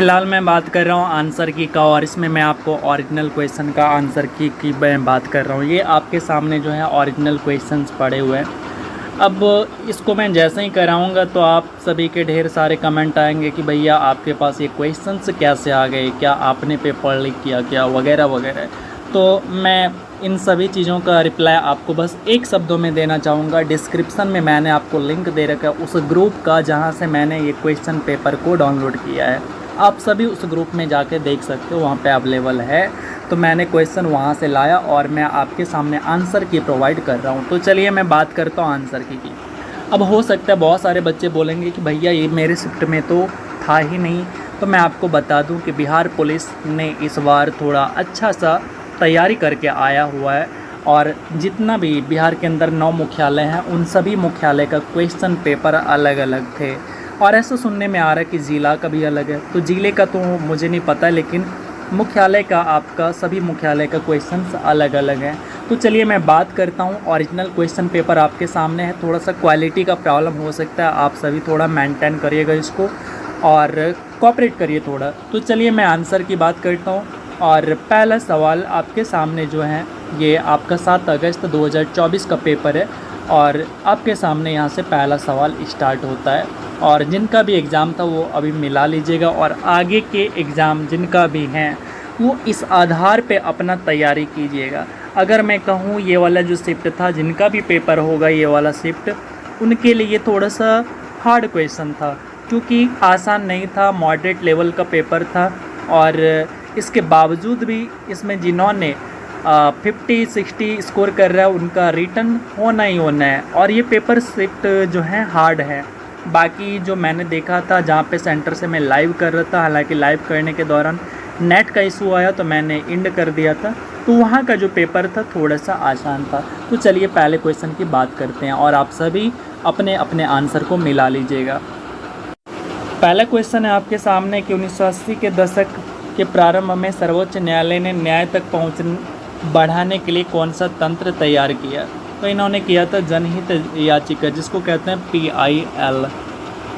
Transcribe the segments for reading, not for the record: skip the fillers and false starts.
फ़िलहाल मैं बात कर रहा हूँ आंसर की का, और इसमें मैं आपको ओरिजिनल क्वेश्चन का आंसर की मैं बात कर रहा हूँ। ये आपके सामने जो है ओरिजिनल क्वेश्चंस पड़े हुए हैं। अब इसको मैं जैसे ही कराऊंगा तो आप सभी के ढेर सारे कमेंट आएंगे कि भैया आपके पास ये क्वेश्चंस कैसे आ गए, क्या आपने पेपर लीक किया क्या, वगैरह वगैरह। तो मैं इन सभी चीज़ों का रिप्लाई आपको बस एक शब्दों में देना चाहूँगा। डिस्क्रिप्शन में मैंने आपको लिंक दे रखा है उस ग्रुप का जहाँ से मैंने ये क्वेश्चन पेपर को डाउनलोड किया है। आप सभी उस ग्रुप में जाके देख सकते हो, वहाँ पे अवेलेबल है। तो मैंने क्वेश्चन वहाँ से लाया और मैं आपके सामने आंसर की प्रोवाइड कर रहा हूँ। तो चलिए मैं बात करता हूँ आंसर की। अब हो सकता है बहुत सारे बच्चे बोलेंगे कि भैया ये मेरे शिफ्ट में तो था ही नहीं। तो मैं आपको बता दूं कि बिहार पुलिस ने इस बार थोड़ा अच्छा सा तैयारी करके आया हुआ है, और जितना भी बिहार के अंदर 9 मुख्यालय हैं उन सभी मुख्यालय का क्वेश्चन पेपर अलग अलग थे। और ऐसा सुनने में आ रहा है कि ज़िला का भी अलग है, तो ज़िले का तो मुझे नहीं पता, लेकिन मुख्यालय का आपका सभी मुख्यालय का क्वेश्चंस अलग अलग हैं। तो चलिए मैं बात करता हूँ। ओरिजिनल क्वेश्चन पेपर आपके सामने है। थोड़ा सा क्वालिटी का प्रॉब्लम हो सकता है, आप सभी थोड़ा मेंटेन करिएगा इसको और कोऑपरेट करिए थोड़ा। तो चलिए मैं आंसर की बात करता हूँ। और पहला सवाल आपके सामने जो है ये आपका 7 अगस्त 2024 का पेपर है, और आपके सामने यहाँ से पहला सवाल स्टार्ट होता है। और जिनका भी एग्ज़ाम था वो अभी मिला लीजिएगा, और आगे के एग्ज़ाम जिनका भी हैं वो इस आधार पे अपना तैयारी कीजिएगा। अगर मैं कहूँ ये वाला जो शिफ्ट था, जिनका भी पेपर होगा ये वाला शिफ्ट, उनके लिए थोड़ा सा हार्ड क्वेश्चन था, क्योंकि आसान नहीं था, मॉडरेट लेवल का पेपर था। और इसके बावजूद भी इसमें जिन्होंने 50-60 स्कोर कर रहा है उनका रिटर्न होना ही होना है। और ये पेपर शिफ्ट जो है हार्ड है। बाकी जो मैंने देखा था जहाँ पे सेंटर से मैं लाइव कर रहा था, हालांकि लाइव करने के दौरान नेट का इशू आया तो मैंने इंड कर दिया था, तो वहाँ का जो पेपर था थोड़ा सा आसान था। तो चलिए पहले क्वेश्चन की बात करते हैं और आप सभी अपने अपने आंसर को मिला लीजिएगा। पहला क्वेश्चन है आपके सामने कि 1980 के दशक के प्रारंभ में सर्वोच्च न्यायालय ने न्याय तक पहुँच बढ़ाने के लिए कौन सा तंत्र तैयार किया? तो इन्होंने किया था जनहित याचिका, जिसको कहते हैं PIL,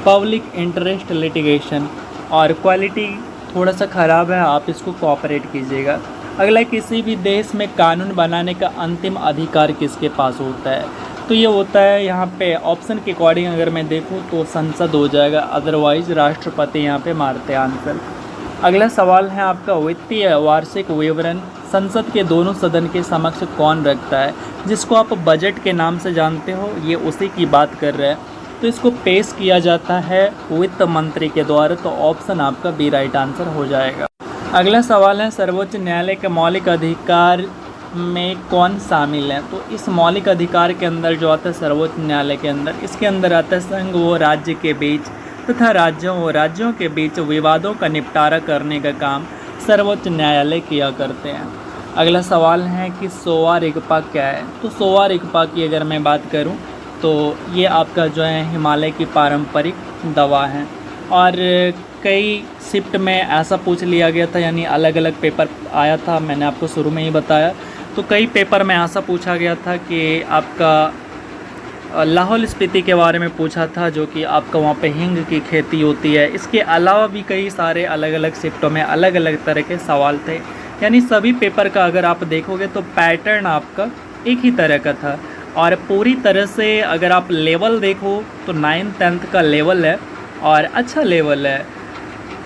पब्लिक इंटरेस्ट लिटिगेशन। और क्वालिटी थोड़ा सा ख़राब है, आप इसको कोऑपरेट कीजिएगा। अगला, किसी भी देश में कानून बनाने का अंतिम अधिकार किसके पास होता है? तो ये होता है यहाँ पे ऑप्शन के अकॉर्डिंग अगर मैं देखूँ तो संसद हो जाएगा, अदरवाइज़ राष्ट्रपति यहाँ पे मारते आंसर। अगला सवाल है आपका, वित्तीय वार्षिक विवरण संसद के दोनों सदन के समक्ष कौन रखता है? जिसको आप बजट के नाम से जानते हो, ये उसी की बात कर रहे हैं। तो इसको पेश किया जाता है वित्त मंत्री के द्वारा। तो ऑप्शन आपका बी राइट आंसर हो जाएगा। अगला सवाल है, सर्वोच्च न्यायालय के मौलिक अधिकार में कौन शामिल है? तो इस मौलिक अधिकार के अंदर जो आता है सर्वोच्च न्यायालय के अंदर, इसके अंदर आता है संघ व राज्य के बीच तथा राज्यों व राज्यों के बीच विवादों का निपटारा करने का काम सर्वोच्च न्यायालय किया करते हैं। अगला सवाल है कि सोवा रिगपा क्या है? तो सोवा रिगपा की अगर मैं बात करूं तो ये आपका जो है हिमालय की पारंपरिक दवा है। और कई शिफ्ट में ऐसा पूछ लिया गया था, यानी अलग अलग पेपर आया था, मैंने आपको शुरू में ही बताया। तो कई पेपर में ऐसा पूछा गया था कि आपका लाहौल स्पीति के बारे में पूछा था, जो कि आपका वहाँ पे हींग की खेती होती है। इसके अलावा भी कई सारे अलग अलग शिफ्टों में अलग अलग तरह के सवाल थे। यानी सभी पेपर का अगर आप देखोगे तो पैटर्न आपका एक ही तरह का था। और पूरी तरह से अगर आप लेवल देखो तो 9th 10th का लेवल है और अच्छा लेवल है।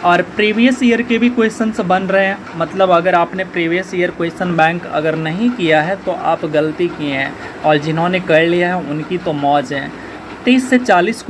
और प्रीवियस ईयर के भी क्वेश्चंस बन रहे हैं, मतलब अगर आपने प्रीवियस ईयर क्वेश्चन बैंक अगर नहीं किया है तो आप गलती किए हैं, और जिन्होंने कर लिया है उनकी तो मौज है। 30 से 40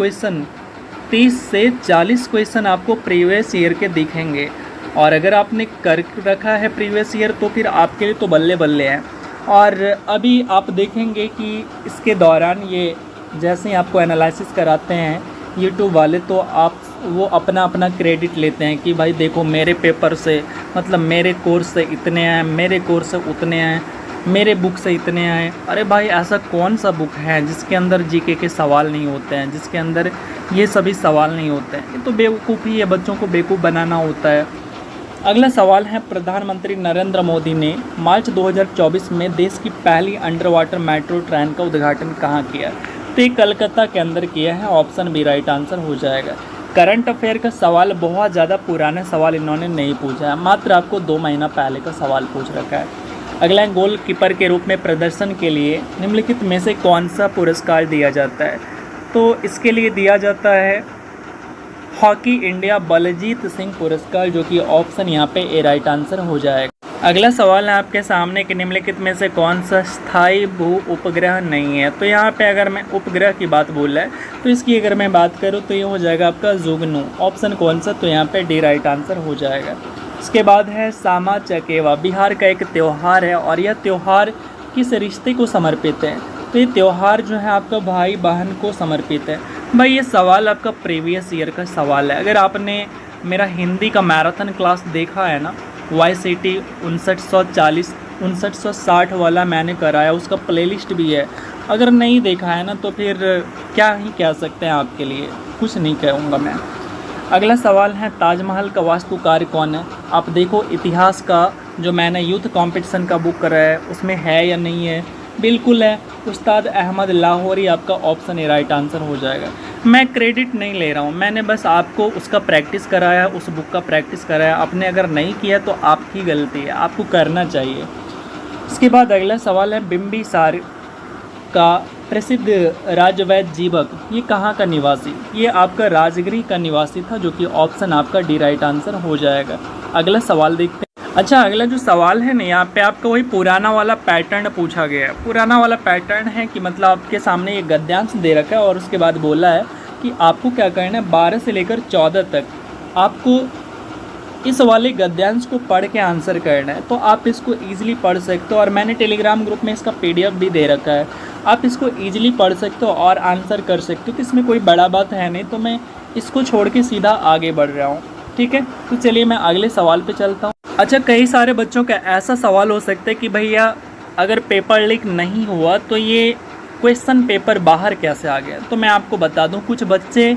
क्वेश्चन आपको प्रीवियस ईयर के दिखेंगे, और अगर आपने कर रखा है प्रीवियस ईयर तो फिर आपके लिए तो बल्ले बल्ले हैं। और अभी आप देखेंगे कि इसके दौरान ये जैसे ही आपको एनालिसिस कराते हैं यूट्यूब वाले, तो आप वो अपना अपना क्रेडिट लेते हैं कि भाई देखो मेरे पेपर से, मतलब मेरे कोर्स से इतने आए, मेरे कोर्स से उतने आए, मेरे बुक से इतने आए। अरे भाई ऐसा कौन सा बुक है जिसके अंदर जीके के सवाल नहीं होते हैं, जिसके अंदर ये सभी सवाल नहीं होते हैं? ये तो बेवकूफ़ी है, बच्चों को बेवकूफ़ बनाना होता है। अगला सवाल है, प्रधानमंत्री नरेंद्र मोदी ने मार्च 2024 में देश की पहली अंडर वाटर मेट्रो ट्रेन का उद्घाटन कहाँ किया? तो ये कलकत्ता के अंदर किया है। ऑप्शन बी राइट आंसर हो जाएगा। करंट अफेयर का सवाल बहुत ज़्यादा पुराने सवाल इन्होंने नहीं पूछा है, मात्र आपको 2 महीना पहले का सवाल पूछ रखा है। अगला है, गोलकीपर के रूप में प्रदर्शन के लिए निम्नलिखित में से कौन सा पुरस्कार दिया जाता है? तो इसके लिए दिया जाता है हॉकी इंडिया बलजीत सिंह पुरस्कार, जो कि ऑप्शन यहाँ पे ए राइट आंसर हो जाएगा। अगला सवाल है आपके सामने कि निम्नलिखित में से कौन सा स्थायी भू उपग्रह नहीं है? तो यहाँ पे अगर मैं उपग्रह की बात बोल रहा है तो इसकी अगर मैं बात करूँ तो ये हो जाएगा आपका जुगनू। ऑप्शन कौन सा? तो यहाँ पे डी राइट आंसर हो जाएगा। इसके बाद है सामा चकेवा, बिहार का एक त्यौहार है और यह त्यौहार किस रिश्ते को समर्पित है? तो ये त्यौहार जो है आपका भाई बहन को समर्पित है। भाई ये सवाल आपका प्रीवियस ईयर का सवाल है। अगर आपने मेरा हिंदी का मैराथन क्लास देखा है ना, YCT 5940 5960 वाला मैंने कराया, उसका प्लेलिस्ट भी है। अगर नहीं देखा है ना तो फिर क्या ही कह सकते हैं, आपके लिए कुछ नहीं कहूँगा मैं। अगला सवाल है, ताजमहल का वास्तुकार कौन है? आप देखो इतिहास का जो मैंने यूथ कंपटीशन का बुक कराया है उसमें है या नहीं है? बिल्कुल है, उस्ताद अहमद लाहौरी आपका ऑप्शन ए राइट आंसर हो जाएगा। मैं क्रेडिट नहीं ले रहा हूँ, मैंने बस आपको उसका प्रैक्टिस कराया, उस बुक का प्रैक्टिस कराया। आपने अगर नहीं किया तो आपकी गलती है, आपको करना चाहिए। इसके बाद अगला सवाल है, बिंबिसार का प्रसिद्ध राजवैद्य जीवक ये कहाँ का निवासी? ये आपका राजगिरी का निवासी था, जो कि ऑप्शन आपका डी राइट आंसर हो जाएगा। अगला सवाल देखते हैं। अच्छा, अगला जो सवाल है ना, यहाँ पे आपका वही पुराना वाला पैटर्न पूछा गया है। पुराना वाला पैटर्न है कि मतलब आपके सामने ये गद्यांश दे रखा है और उसके बाद बोला है कि आपको क्या करना है, 12 से लेकर 14 तक आपको इस वाले गद्यांश को पढ़ के आंसर करना है। तो आप इसको ईजिली पढ़ सकते हो और मैंने टेलीग्राम ग्रुप में इसका PDF भी दे रखा है। आप इसको ईजिली पढ़ सकते हो और आंसर कर सकते हो, तो इसमें कोई बड़ा बात है नहीं। तो मैं इसको छोड़ के सीधा आगे बढ़ रहा हूँ, ठीक है। तो चलिए मैं अगले सवाल पे चलता हूँ। अच्छा, कई सारे बच्चों का ऐसा सवाल हो सकता है कि भैया अगर पेपर लीक नहीं हुआ तो ये क्वेश्चन पेपर बाहर कैसे आ गया? तो मैं आपको बता दूं, कुछ बच्चे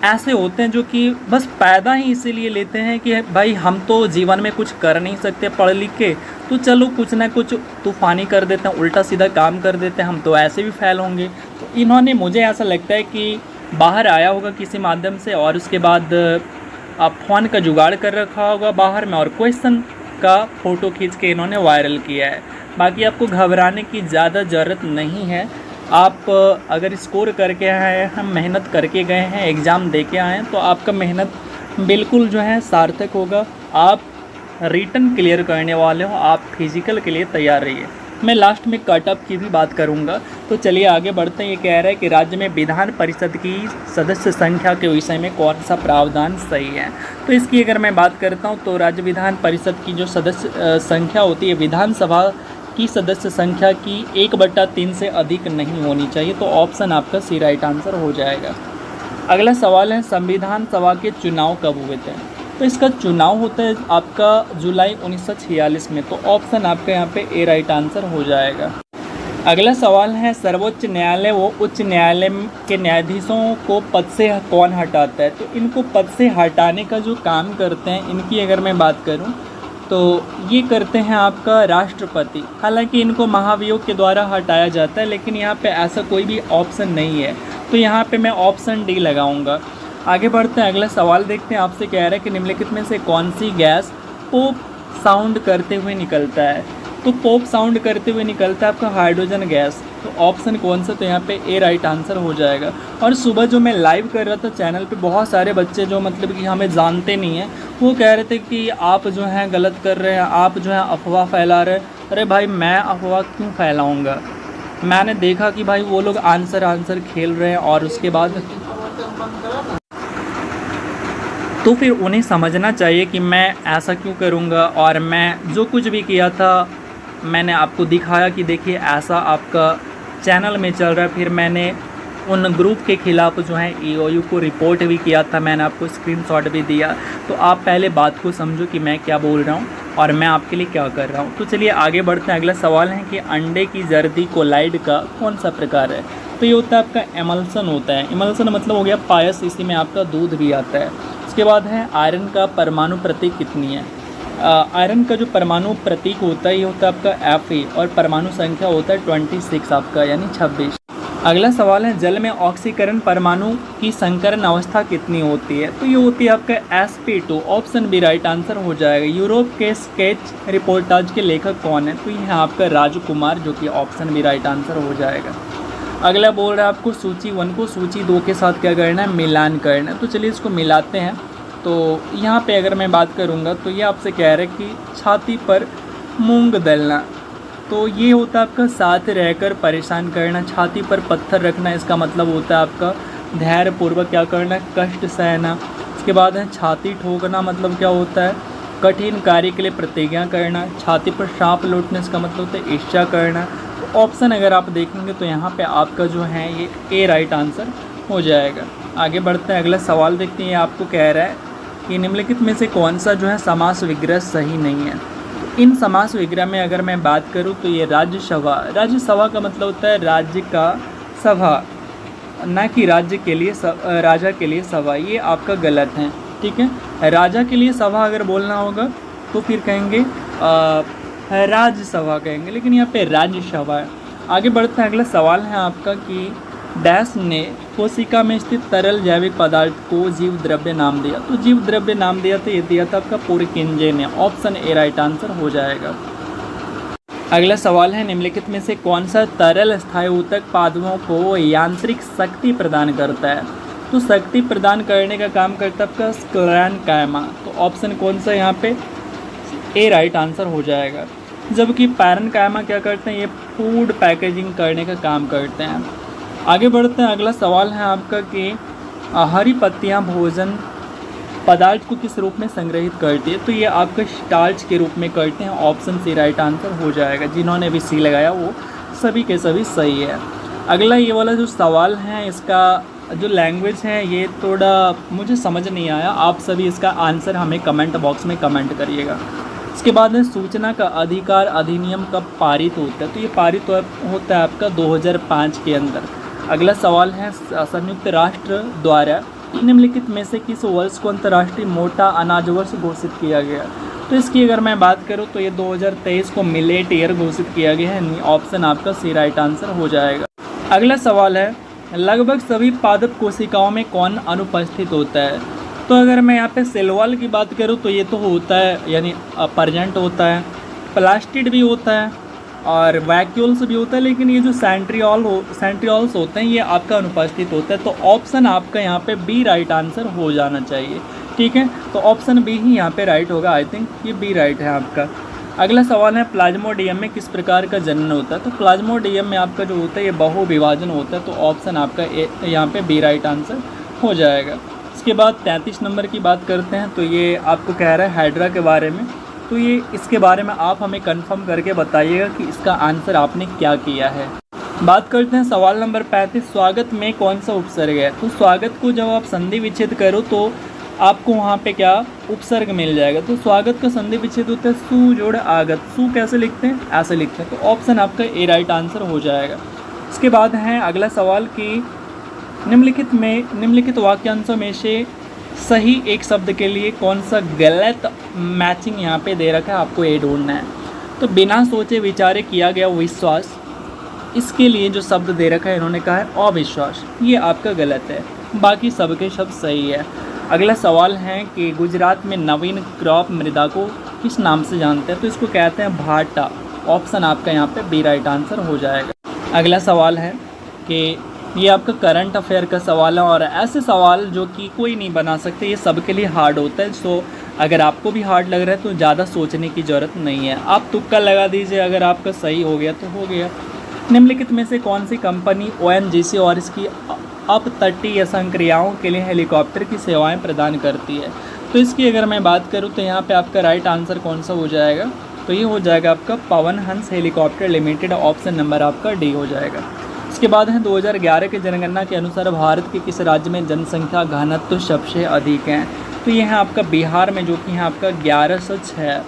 ऐसे होते हैं जो कि बस पैदा ही इसीलिए लेते हैं कि भाई हम तो जीवन में कुछ कर नहीं सकते पढ़ लिख के, तो चलो कुछ ना कुछ तूफ़ानी कर देते हैं, उल्टा सीधा काम कर देते हैं, हम तो ऐसे भी फेल होंगे। तो इन्होंने, मुझे ऐसा लगता है कि बाहर आया होगा किसी माध्यम से और उसके बाद आप फ़ोन का जुगाड़ कर रखा होगा बाहर में और क्वेश्चन का फ़ोटो खींच के इन्होंने वायरल किया है। बाकी आपको घबराने की ज़्यादा ज़रूरत नहीं है। आप अगर स्कोर करके आए हैं, हम मेहनत करके गए हैं, एग्ज़ाम दे के आए हैं, तो आपका मेहनत बिल्कुल जो है सार्थक होगा। आप रिटन क्लियर करने वाले हो, आप फिज़िकल के लिए तैयार रहिए। मैं लास्ट में कट ऑफ की भी बात करूंगा। तो चलिए आगे बढ़ते हैं। ये कह रहा है कि राज्य में विधान परिषद की सदस्य संख्या के विषय में कौन सा प्रावधान सही है? तो इसकी अगर मैं बात करता हूं तो राज्य विधान परिषद की जो सदस्य संख्या होती है, विधानसभा की सदस्य संख्या की 1/3 से अधिक नहीं होनी चाहिए। तो ऑप्शन आपका सी राइट आंसर हो जाएगा। अगला सवाल है, संविधान सभा के चुनाव कब हुए थे? तो इसका चुनाव होता है आपका जुलाई 1946 में। तो ऑप्शन आपका यहाँ पे ए राइट आंसर हो जाएगा। अगला सवाल है, सर्वोच्च न्यायालय व उच्च न्यायालय के न्यायाधीशों को पद से कौन हटाता है? तो इनको पद से हटाने का जो काम करते हैं, इनकी अगर मैं बात करूं तो ये करते हैं आपका राष्ट्रपति। हालांकि इनको महाभियोग के द्वारा हटाया जाता है, लेकिन यहाँ पे ऐसा कोई भी ऑप्शन नहीं है। तो यहाँ पे मैं ऑप्शन डी लगाऊंगा। आगे बढ़ते हैं, अगला सवाल देखते हैं। आपसे कह रहा है कि निम्नलिखित में से कौन सी गैस पोप साउंड करते हुए निकलता है? तो पोप साउंड करते हुए निकलता है आपका हाइड्रोजन गैस। तो ऑप्शन कौन सा? तो यहाँ पे ए राइट आंसर हो जाएगा। और सुबह जो मैं लाइव कर रहा था चैनल पे, बहुत सारे बच्चे जो मतलब कि हमें जानते नहीं हैं, वो कह रहे थे कि आप जो हैं गलत कर रहे हैं, आप जो है अफवाह फैला रहे हैं। अरे भाई, मैं अफवाह क्यों फैलाऊँगा? मैंने देखा कि भाई वो लोग आंसर खेल रहे हैं और उसके बाद तो फिर उन्हें समझना चाहिए कि मैं ऐसा क्यों करूँगा। और मैं जो कुछ भी किया था मैंने आपको दिखाया कि देखिए ऐसा आपका चैनल में चल रहा है। फिर मैंने उन ग्रुप के ख़िलाफ़ जो है EOU को रिपोर्ट भी किया था, मैंने आपको स्क्रीनशॉट भी दिया। तो आप पहले बात को समझो कि मैं क्या बोल रहा हूँ और मैं आपके लिए क्या कर रहा हूँ। तो चलिए आगे बढ़ते हैं। अगला सवाल है कि अंडे की जर्दी कोलाइड का कौन सा प्रकार है? तो ये होता है आपका एमल्सन होता है। एमल्सन मतलब हो गया पायस, इसी में आपका दूध भी आता है। उसके बाद है आयरन का परमाणु प्रतीक कितनी है? आयरन का जो परमाणु प्रतीक होता है ये होता है आपका Fe और परमाणु संख्या होता है 26 आपका, यानी 26। अगला सवाल है, जल में ऑक्सीकरण परमाणु की संकरण अवस्था कितनी होती है? तो ये होती है आपका sp2। Option B right answer हो जाएगा। यूरोप के स्केच रिपोर्टाज के लेखक कौन है? तो ये है आपका राजकुमार, जो कि ऑप्शन बी राइट आंसर हो जाएगा। अगला बोल रहा है आपको सूची 1 को सूची 2 के साथ क्या करना है? मिलान करना है। तो चलिए इसको मिलाते हैं। तो यहाँ पे अगर मैं बात करूँगा तो ये आपसे कह रहा है कि छाती पर मूंग दलना, तो ये होता है आपका साथ रहकर परेशान करना। छाती पर पत्थर रखना, इसका मतलब होता है आपका धैर्यपूर्वक क्या करना? कष्ट सहना। इसके बाद है छाती ठोकना, मतलब क्या होता है? कठिन कार्य के लिए प्रतिज्ञा करना। छाती पर सांप लौटने, इसका मतलब होता है ईर्ष्या करना। तो ऑप्शन अगर आप देखेंगे तो यहाँ पे आपका जो है ये ए राइट आंसर हो जाएगा। आगे बढ़ते हैं, अगला सवाल देखते हैं। ये आपको कह रहा है कि निम्नलिखित में से कौन सा जो है समास विग्रह सही नहीं है? इन समास विग्रह में अगर मैं बात करूं तो ये राज्यसभा, राज्यसभा का मतलब होता है राज्य का सभा, ना कि राज्य के लिए राजा के लिए सभा। ये आपका गलत है, ठीक है। राजा के लिए सभा अगर बोलना होगा तो फिर कहेंगे राज्यसभा कहेंगे, लेकिन यहाँ पे राज्यसभा है। आगे बढ़ते हैं, अगला सवाल है आपका कि डैश ने कोशिका में स्थित तरल जैविक पदार्थ को जीव द्रव्य नाम दिया। तो जीव द्रव्य नाम दिया तो ये दिया था आपका पुरकिंजे ने। ऑप्शन ए राइट आंसर हो जाएगा। अगला सवाल है, निम्नलिखित में से कौन सा तरल स्थायी ऊतक पादपों को यांत्रिक शक्ति प्रदान करता है? तो शक्ति प्रदान करने का काम करता है आपका स्क्लेरेन्काइमा। तो ऑप्शन कौन सा यहाँ पे? ए राइट आंसर हो जाएगा। जबकि पैरेन्काइमा क्या करते हैं? ये फूड पैकेजिंग करने का काम करते हैं। आगे बढ़ते हैं, अगला सवाल है आपका कि हरी पत्तियां भोजन पदार्थ को किस रूप में संग्रहित करती है? तो ये आपका स्टार्च के रूप में करते हैं। ऑप्शन सी राइट आंसर हो जाएगा। जिन्होंने भी सी लगाया वो सभी के सभी सही है। अगला ये वाला जो सवाल है, इसका जो लैंग्वेज है ये थोड़ा मुझे समझ नहीं आया। आप सभी इसका आंसर हमें कमेंट बॉक्स में कमेंट करिएगा। इसके बाद है, सूचना का अधिकार अधिनियम कब पारित होता है? तो ये पारित होता है आपका 2005 के अंदर। अगला सवाल है, संयुक्त राष्ट्र द्वारा निम्नलिखित में से किस वर्ष को अंतर्राष्ट्रीय मोटा अनाज वर्ष घोषित किया गया? तो इसकी अगर मैं बात करूं तो ये 2023 को मिलेट ईयर घोषित किया गया है। ऑप्शन आपका सी राइट आंसर हो जाएगा। अगला सवाल है, लगभग सभी पादप कोशिकाओं में कौन अनुपस्थित होता है? तो अगर मैं यहाँ पे सेल वॉल की बात करूँ तो ये तो होता है, यानी प्रेजेंट होता है। प्लास्टिड भी होता है और वैक्यूल्स भी होता है, लेकिन ये जो सेंट्रियोल्स होते हैं ये आपका अनुपस्थित होता है। तो ऑप्शन आपका यहाँ पे बी राइट आंसर हो जाना चाहिए, ठीक है। तो ऑप्शन बी ही यहाँ पे राइट होगा। आई थिंक ये बी राइट है आपका। अगला सवाल है, प्लाज्मोडियम में किस प्रकार का जनन होता है? तो प्लाज्मोडियम में आपका जो होता है ये बहुविभाजन होता है। तो ऑप्शन आपका यहाँ पे बी राइट आंसर हो जाएगा। इसके बाद 33 नंबर की बात करते हैं। तो ये आपको कह रहा है हाइड्रा के बारे में। तो ये इसके बारे में आप हमें कंफर्म करके बताइएगा कि इसका आंसर आपने क्या किया है। बात करते हैं सवाल नंबर 35, स्वागत में कौन सा उपसर्ग है? तो स्वागत को जब आप संधि विच्छेद करो तो आपको वहाँ पे क्या उपसर्ग मिल जाएगा। तो स्वागत का संधि विच्छेद होता है सु जोड़ आगत। सु कैसे लिखते हैं? ऐसे लिखते हैं। तो ऑप्शन आपका ए राइट आंसर हो जाएगा। इसके बाद है अगला सवाल कि निम्नलिखित वाक्यांशों में से सही एक शब्द के लिए कौन सा गलत मैचिंग यहाँ पे दे रखा है, आपको ये ढूंढना है। तो बिना सोचे विचारे किया गया विश्वास, इसके लिए जो शब्द दे रखा है इन्होंने कहा है अविश्वास। ये आपका गलत है, बाकी सबके शब्द सही है। अगला सवाल है कि गुजरात में नवीन क्रॉप मृदा को किस नाम से जानते हैं? तो इसको कहते हैं भाटा। ऑप्शन आपका यहाँ पे बी राइट आंसर हो जाएगा। अगला सवाल है कि ये आपका करंट अफेयर का सवाल है, और ऐसे सवाल जो कि कोई नहीं बना सकते, ये सबके लिए हार्ड होता है। सो अगर आपको भी हार्ड लग रहा है तो ज़्यादा सोचने की ज़रूरत नहीं है, आप तुक्का लगा दीजिए। अगर आपका सही हो गया तो हो गया। निम्नलिखित में से कौन सी कंपनी ONGC और इसकी अपतटीय संक्रियाओं के लिए हेलीकॉप्टर की सेवाएं प्रदान करती है? तो इसकी अगर मैं बात करूं तो यहाँ पे आपका राइट आंसर कौन सा हो जाएगा? तो ये हो जाएगा आपका Pawan Hans helicopter limited. Option number आपका डी हो जाएगा। इसके बाद है 2011 की जनगणना के अनुसार भारत के किस राज्य में जनसंख्या घनत्व सबसे अधिक है? तो ये है आपका बिहार में, जो कि है आपका 1106।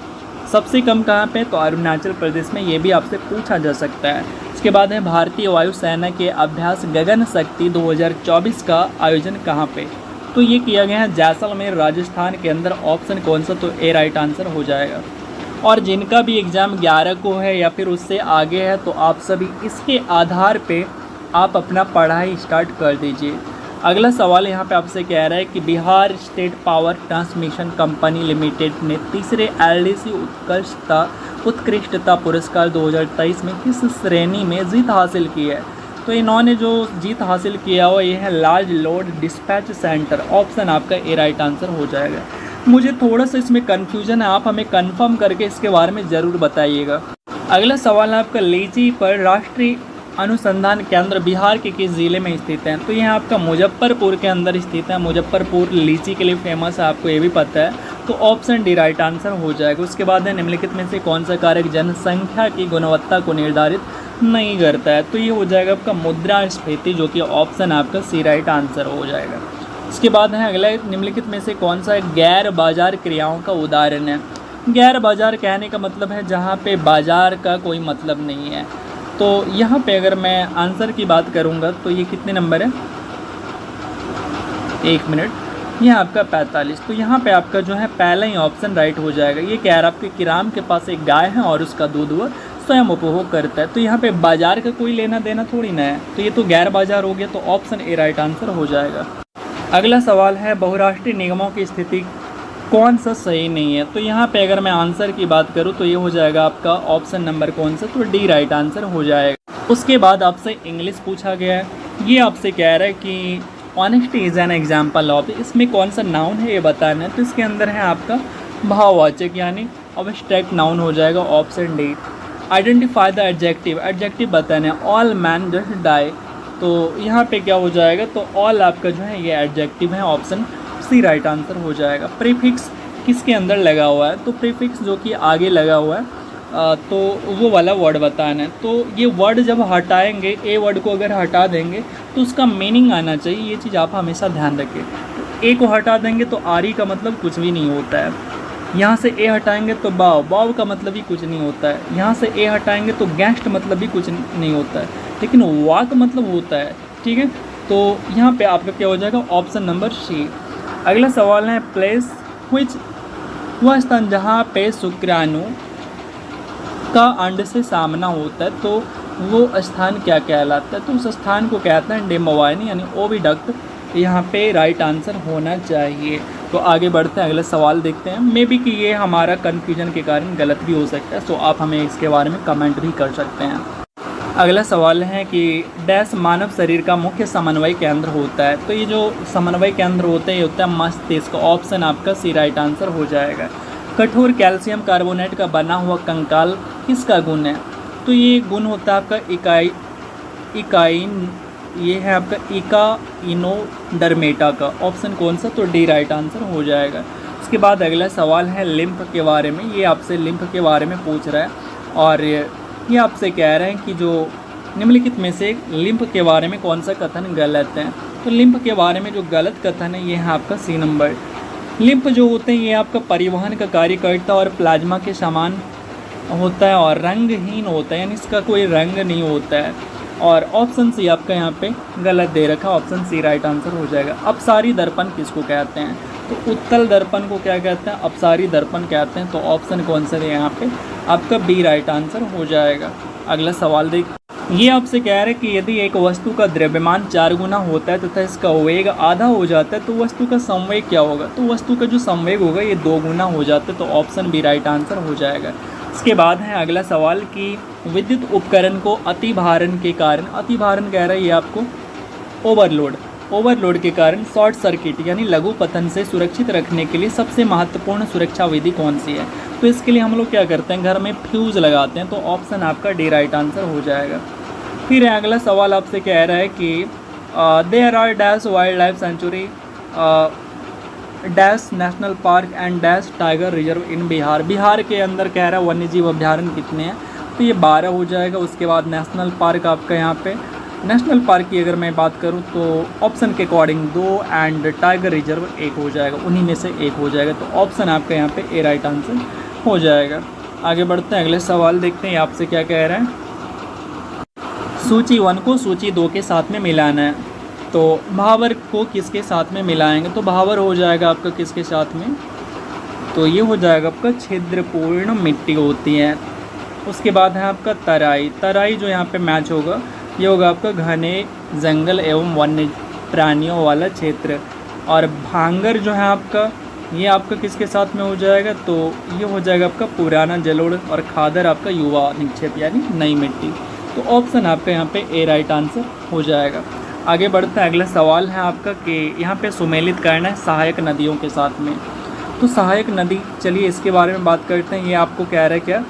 सबसे कम कहाँ पे? तो अरुणाचल प्रदेश में। ये भी आपसे पूछा जा सकता है। इसके बाद है भारतीय वायुसेना के अभ्यास गगन शक्ति 2024 का आयोजन कहाँ पे? तो ये किया गया है जैसलमेर राजस्थान के अंदर। ऑप्शन कौन सा? तो ए राइट आंसर हो जाएगा। और जिनका भी एग्ज़ाम 11 को है या फिर उससे आगे है तो आप सभी इसके आधार पे आप अपना पढ़ाई स्टार्ट कर दीजिए। अगला सवाल यहाँ पे आपसे कह रहा है कि Bihar state power transmission company limited ने तीसरे एलडीसी उत्कृष्टता पुरस्कार 2023 में किस श्रेणी में जीत हासिल की है? तो इन्होंने जो जीत हासिल किया हुआ ये है large load dispatch centre. Option आपका ए राइट आंसर हो जाएगा। मुझे थोड़ा सा इसमें कन्फ्यूजन है, आप हमें कन्फर्म करके इसके बारे में ज़रूर बताइएगा। अगला सवाल है आपका लीची पर राष्ट्रीय अनुसंधान केंद्र बिहार के किस ज़िले में स्थित है? तो यह आपका मुजफ्फरपुर के अंदर स्थित है। मुजफ्फरपुर लीची के लिए फेमस है, आपको ये भी पता है। तो ऑप्शन डी राइट आंसर हो जाएगा। उसके बाद है निम्नलिखित में से कौन सा कारक जनसंख्या की गुणवत्ता को निर्धारित नहीं करता है? तो ये हो जाएगा आपका मुद्रास्फीति, जो कि ऑप्शन आपका सी राइट आंसर हो जाएगा। इसके बाद है अगला, निम्नलिखित में से कौन सा गैर बाजार क्रियाओं का उदाहरण है? गैर बाजार कहने का मतलब है जहाँ पे बाजार का कोई मतलब नहीं है। तो यहाँ पे अगर मैं आंसर की बात करूँगा तो ये कितने नंबर है, 1 मिनट, ये आपका 45। तो यहाँ पे आपका जो है पहला ही ऑप्शन राइट हो जाएगा। ये कह रहा है आपके किराम के पास एक गाय है और उसका दूध वह स्वयं उपभोग करता है। तो यहाँ पे बाजार का कोई लेना देना थोड़ी ना है, तो ये तो गैर बाजार हो गया। तो ऑप्शन ए राइट आंसर हो जाएगा। अगला सवाल है बहुराष्ट्रीय निगमों की स्थिति कौन सा सही नहीं है? तो यहाँ पे अगर मैं आंसर की बात करूँ तो ये हो जाएगा आपका ऑप्शन नंबर कौन सा, तो डी राइट आंसर हो जाएगा। उसके बाद आपसे इंग्लिश पूछा गया है। ये आपसे कह रहा है कि honesty is an example of, इसमें कौन सा नाउन है ये बताना है। तो इसके अंदर है आपका भाववाचक यानी अब्स्ट्रैक्ट नाउन हो जाएगा, option D. Identify the adjective, adjective बताना है। ऑल मैन जस्ट डाई, तो यहाँ पे क्या हो जाएगा, तो ऑल आपका जो है ये एडजेक्टिव है, ऑप्शन सी राइट आंसर हो जाएगा। प्रीफिक्स किसके अंदर लगा हुआ है? तो प्रीफिक्स जो कि आगे लगा हुआ है तो वो वाला वर्ड बताना है। तो ये वर्ड जब हटाएंगे, ए वर्ड को अगर हटा देंगे तो उसका मीनिंग आना चाहिए, ये चीज़ आप हमेशा ध्यान रखें। तो ए को हटा देंगे तो आरी का मतलब कुछ भी नहीं होता है। यहाँ से ए हटाएंगे तो बाव, बाव का मतलब भी कुछ नहीं होता है। यहाँ से ए हटाएंगे तो गैस्ट मतलब भी कुछ नहीं होता है, लेकिन वाह का मतलब होता है, ठीक है। तो यहाँ पे आपका क्या हो जाएगा, ऑप्शन नंबर सी। अगला सवाल है प्लेस व्हिच, वह स्थान जहाँ पे शुक्राणु का अंड से सामना होता है, तो वो स्थान क्या कहलाता है? तो उस स्थान को कहते हैं डेमोवाइन यानी ओविडक्ट। यहाँ पे राइट आंसर होना चाहिए। तो आगे बढ़ते हैं, अगला सवाल देखते हैं। मे बी कि ये हमारा कन्फ्यूजन के कारण गलत भी हो सकता है, तो आप हमें इसके बारे में कमेंट भी कर सकते हैं। अगला सवाल है कि डैश मानव शरीर का मुख्य समन्वय केंद्र होता है? तो ये जो समन्वय केंद्र होता है ये होता है मस्तिष्क, ऑप्शन आपका सी राइट आंसर हो जाएगा। कठोर कैल्शियम कार्बोनेट का बना हुआ कंकाल किसका गुण है? तो ये गुण होता है आपका इकाइन, ये है आपका इकाइनोडर्मेटा का, ऑप्शन कौन सा, तो डी राइट आंसर हो जाएगा। उसके बाद अगला सवाल है लिम्फ के बारे में। ये आपसे लिम्फ के बारे में पूछ रहा है और ये आपसे कह रहे हैं कि जो निम्नलिखित में से लिम्फ के बारे में कौन सा कथन गलत है? तो लिम्फ के बारे में जो गलत कथन है ये है आपका सी नंबर। लिम्फ जो होते हैं ये आपका परिवहन का कार्य करता है और प्लाज्मा के समान होता है और रंगहीन होता है, यानी इसका कोई रंग नहीं होता है। और ऑप्शन सी आपका यहाँ पे गलत दे रखा, ऑप्शन सी राइट आंसर हो जाएगा। अपसारी दर्पण किसको कहते हैं? तो उत्तल दर्पण को क्या कहते हैं? अपसारी दर्पण कहते हैं। तो ऑप्शन कौन सा है यहाँ पे, आपका बी राइट आंसर हो जाएगा। अगला सवाल देख, ये आपसे कह रहे हैं कि यदि एक वस्तु का द्रव्यमान 4 गुना होता है तथा इसका वेग आधा हो जाता है तो वस्तु का संवेग क्या होगा? तो वस्तु का जो संवेग होगा ये 2 गुना हो जाता है। तो ऑप्शन बी राइट आंसर हो जाएगा। इसके बाद है अगला सवाल कि विद्युत उपकरण को अतिभारण के कारण, अतिभारण कह रहा है ये आपको ओवरलोड के कारण शॉर्ट सर्किट यानी लघु पतन से सुरक्षित रखने के लिए सबसे महत्वपूर्ण सुरक्षा विधि कौन सी है? तो इसके लिए हम लोग क्या करते हैं, घर में फ्यूज़ लगाते हैं। तो ऑप्शन आपका डी राइट आंसर हो जाएगा। फिर अगला सवाल आपसे कह रहा है कि there are dash wildlife sanctuary dash national park and dash tiger reserve in Bihar. Bihar के अंदर कह रहा है वन्य जीव अभ्यारण्य कितने हैं? तो ये 12 हो जाएगा। उसके बाद नेशनल पार्क आपका यहाँ पे, नेशनल पार्क की अगर मैं बात करूँ तो ऑप्शन के अकॉर्डिंग 2 एंड टाइगर रिजर्व 1 हो जाएगा, उन्हीं में से 1 हो जाएगा। तो ऑप्शन आपका यहाँ पे ए राइट आंसर हो जाएगा। आगे बढ़ते हैं, अगले सवाल देखते हैं आपसे क्या कह रहे हैं। सूची 1 को सूची 2 के साथ में मिलाना है, तो भावर को किसके साथ में मिलाएंगे? तो भावर हो जाएगा आपका किसके साथ में, तो ये हो जाएगा आपका छिद्रपूर्ण मिट्टी होती है। उसके बाद है आपका तराई, तराई जो यहाँ पे मैच होगा ये होगा आपका घने जंगल एवं वन्य प्राणियों वाला क्षेत्र। और भांगर जो है आपका, ये आपका किसके साथ में हो जाएगा, तो ये हो जाएगा आपका पुराना जलोढ़। और खादर आपका युवा निक्षेप यानी नई मिट्टी। तो ऑप्शन आपका यहाँ पे ए राइट आंसर हो जाएगा। आगे बढ़ते हैं, अगला सवाल है आपका कि यहाँ पे सुमेलित करना है सहायक नदियों के साथ में। तो सहायक नदी, चलिए इसके बारे में बात करते हैं। ये आपको कह रहा है क्या,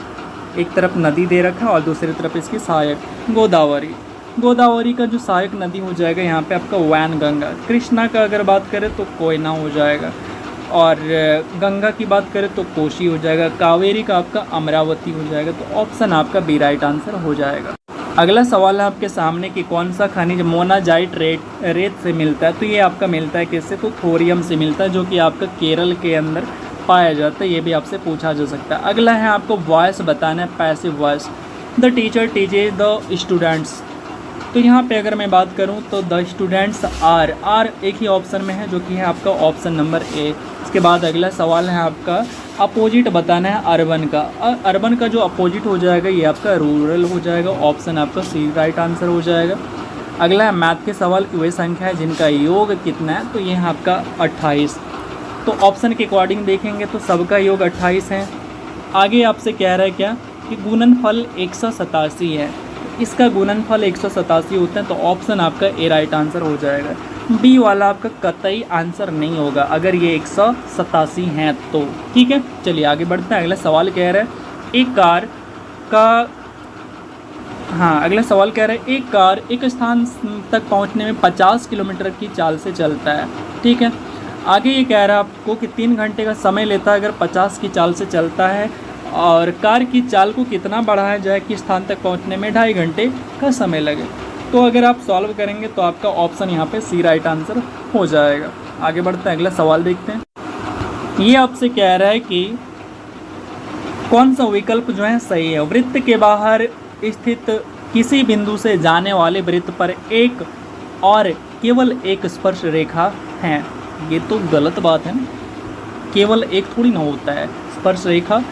एक तरफ नदी दे रखा है और दूसरी तरफ इसकी सहायक गोदावरी। गोदावरी का जो सहायक नदी हो जाएगा यहाँ पे आपका वैनगंगा। कृष्णा का अगर बात करें तो कोयना हो जाएगा, और गंगा की बात करें तो कोशी हो जाएगा। कावेरी का आपका अमरावती हो जाएगा। तो ऑप्शन आपका बी राइट आंसर हो जाएगा। अगला सवाल है आपके सामने कि कौन सा खनिज मोनाजाइट रेत से मिलता है। तो ये आपका मिलता है किससे, तो थोरियम से मिलता है, जो कि आपका केरल के अंदर पाया जाता है। ये भी आपसे पूछा जा सकता है। अगला है आपको वॉइस बताना है, passive voice. The teacher teaches the students. तो यहाँ पे अगर मैं बात करूँ तो द स्टूडेंट्स आर एक ही ऑप्शन में है, जो कि है आपका ऑप्शन नंबर ए। इसके बाद अगला सवाल है आपका अपोजिट बताना है अर्बन का। अर्बन का जो अपोजिट हो जाएगा ये आपका रूरल हो जाएगा। ऑप्शन आपका सी राइट आंसर हो जाएगा। अगला है मैथ के सवाल की वही संख्या है जिनका योग कितना है। तो ये है आपका 28। तो ऑप्शन के अकॉर्डिंग देखेंगे तो सबका योग 28 है। आगे आपसे कह रहा है क्या कि गुणनफल 187 है। इसका गुणनफल 187 होता है। तो ऑप्शन आपका ए राइट आंसर हो जाएगा। बी वाला आपका कतई आंसर नहीं होगा अगर ये 187 हैं तो। ठीक है, चलिए आगे बढ़ते हैं। अगला सवाल कह रहा है एक कार का, अगला सवाल कह रहा है एक कार एक स्थान तक पहुंचने में 50 किलोमीटर की चाल से चलता है। ठीक है, आगे ये कह रहा है आपको कि 3 घंटे का समय लेता है अगर 50 की चाल से चलता है, और कार की चाल को कितना बढ़ाया जाए कि स्थान तक पहुंचने में 2.5 घंटे का समय लगे। तो अगर आप सॉल्व करेंगे तो आपका ऑप्शन यहाँ पे सी राइट आंसर हो जाएगा। आगे बढ़ते हैं, अगला सवाल देखते हैं। ये आपसे कह रहा है कि कौन सा विकल्प जो है सही है। वृत्त के बाहर स्थित किसी बिंदु से जाने वाले वृत्त पर एक और केवल एक स्पर्श रेखा है। ये तो गलत बात है ना, केवल एक थोड़ी ना होता है स्पर्श रेखा।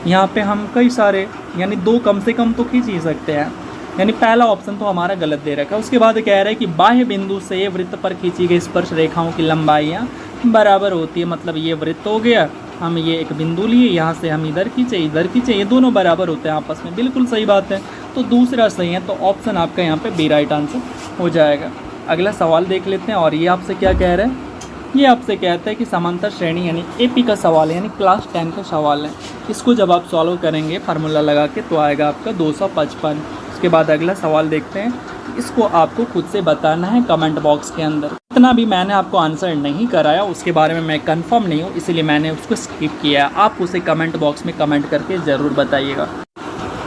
यहाँ पे हम कई सारे यानी 2 कम से कम तो खींच ही सकते हैं, यानी पहला ऑप्शन तो हमारा गलत दे रखा है। उसके बाद कह रहा है कि बाह्य बिंदु से वृत्त पर खींची गई स्पर्श रेखाओं की लंबाइयाँ बराबर होती है। मतलब ये वृत्त हो गया, हम ये एक बिंदु लिए, यहाँ से हम इधर खींचे ये दोनों बराबर होते हैं आपस में। बिल्कुल सही बात है, तो दूसरा सही है। तो ऑप्शन आपका यहाँ पे बी राइट आंसर हो जाएगा। अगला सवाल देख लेते हैं, और ये आपसे क्या कह रहे हैं। ये आपसे कहता है कि समांतर श्रेणी यानी एपी का सवाल है, यानी क्लास 10 का सवाल है। इसको जब आप सॉल्व करेंगे फार्मूला लगा के तो आएगा आपका 255। उसके बाद अगला सवाल देखते हैं, इसको आपको खुद से बताना है कमेंट बॉक्स के अंदर। इतना भी मैंने आपको आंसर नहीं कराया, उसके बारे में मैं कंफर्म नहीं हूँ, इसलिए मैंने उसको स्किप किया। आप उसे कमेंट बॉक्स में कमेंट करके ज़रूर बताइएगा।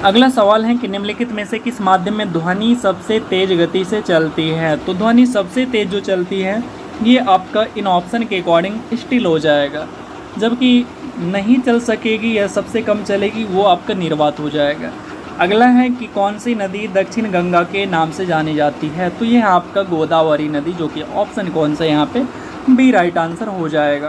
अगला सवाल है कि निम्नलिखित में से किस माध्यम में ध्वनि सबसे तेज गति से चलती है। तो ध्वनि सबसे तेज जो चलती है ये आपका इन ऑप्शन के अकॉर्डिंग स्टिल हो जाएगा, जबकि नहीं चल सकेगी या सबसे कम चलेगी वो आपका निर्वात हो जाएगा। अगला है कि कौन सी नदी दक्षिण गंगा के नाम से जानी जाती है। तो ये है आपका गोदावरी नदी, जो कि ऑप्शन कौन सा यहाँ पे बी राइट आंसर हो जाएगा।